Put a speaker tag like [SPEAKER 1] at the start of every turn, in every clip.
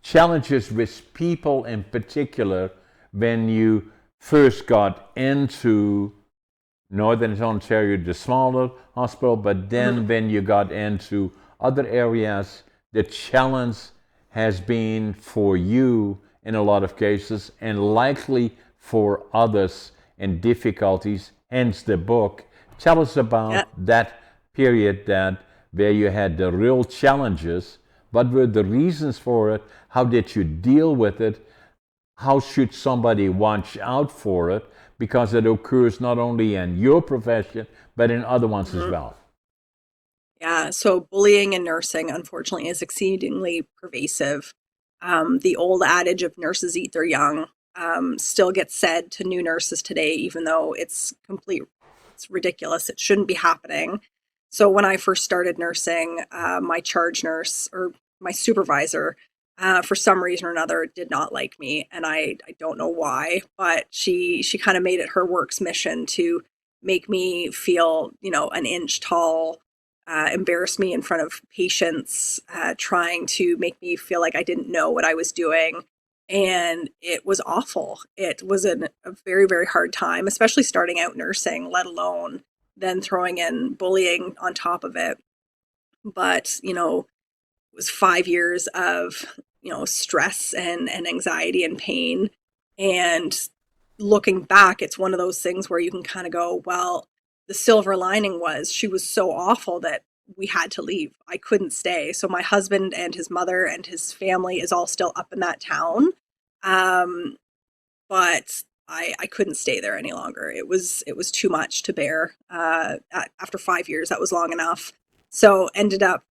[SPEAKER 1] challenges with people in particular when you first got into Northern Ontario, the smaller hospital, but then when you got into other areas, the challenge has been for you in a lot of cases and likely for others in difficulties, hence the book. Tell us
[SPEAKER 2] Yeah.
[SPEAKER 1] about that period that where you had the real challenges. What were the reasons for it? How did you deal with it? How should somebody watch out for it? Because it occurs not only in your profession, but in other ones as
[SPEAKER 2] Mhm.
[SPEAKER 1] well.
[SPEAKER 2] Yeah, so bullying in nursing, unfortunately, is exceedingly pervasive. The old adage of nurses eat their young still gets said to new nurses today, even though it's ridiculous. It shouldn't be happening. So when I first started nursing, my charge nurse or my supervisor, for some reason or another, did not like me, and I don't know why, but she kind of made it her work's mission to make me feel, an inch tall, embarrass me in front of patients, trying to make me feel like I didn't know what I was doing. And it was awful. It was a very, very hard time, especially starting out nursing, let alone then throwing in bullying on top of it. But, it was 5 years of, stress and anxiety and pain. And looking back, it's one of those things where you can kind of go, well, the silver lining was she was so awful that we had to leave. I couldn't stay. So my husband and his mother and his family is all still up in that town. Um, but I couldn't stay there any longer. It was too much to bear. After 5 years, that was long enough. So ended up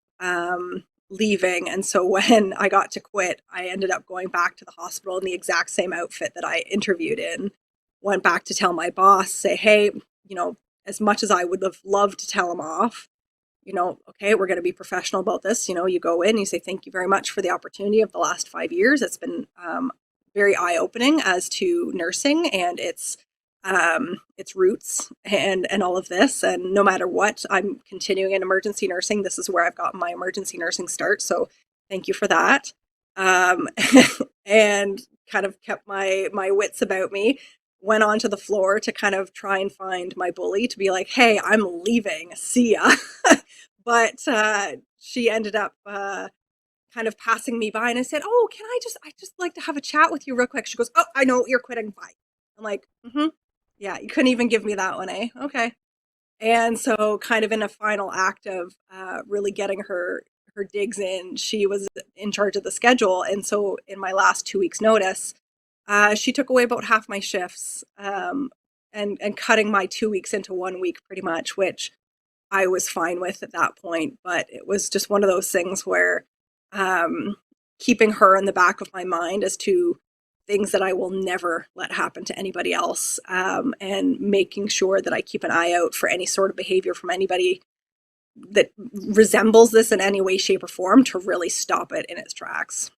[SPEAKER 2] leaving. And so when I got to quit, I ended up going back to the hospital in the exact same outfit that I interviewed in. Went back to tell my boss, say, hey, as much as I would have loved to tell him off, okay, we're going to be professional about this. You go in, you say, thank you very much for the opportunity of the last 5 years. It's been very eye opening as to nursing and its roots and all of this. And no matter what, I'm continuing in emergency nursing. This is where I've gotten my emergency nursing start. So thank you for that. Um, and kind of kept my wits about me. Went onto the floor to kind of try and find my bully to be like, hey, I'm leaving. See ya. But she ended up kind of passing me by, and I said, "Oh, I just like to have a chat with you real quick." She goes, "Oh, I know you're quitting. Bye." I'm like, "Mm-hmm. Yeah, you couldn't even give me that one, eh? Okay." And so, kind of in a final act of really getting her digs in, she was in charge of the schedule, and so in my last 2 weeks' notice, she took away about half my shifts, and cutting my 2 weeks into 1 week pretty much, which I was fine with at that point. But it was just one of those things where um, keeping her in the back of my mind as to things that I will never let happen to anybody else, and making sure that I keep an eye out for any sort of behavior from anybody that resembles this in any way, shape, or form to really stop it in its tracks.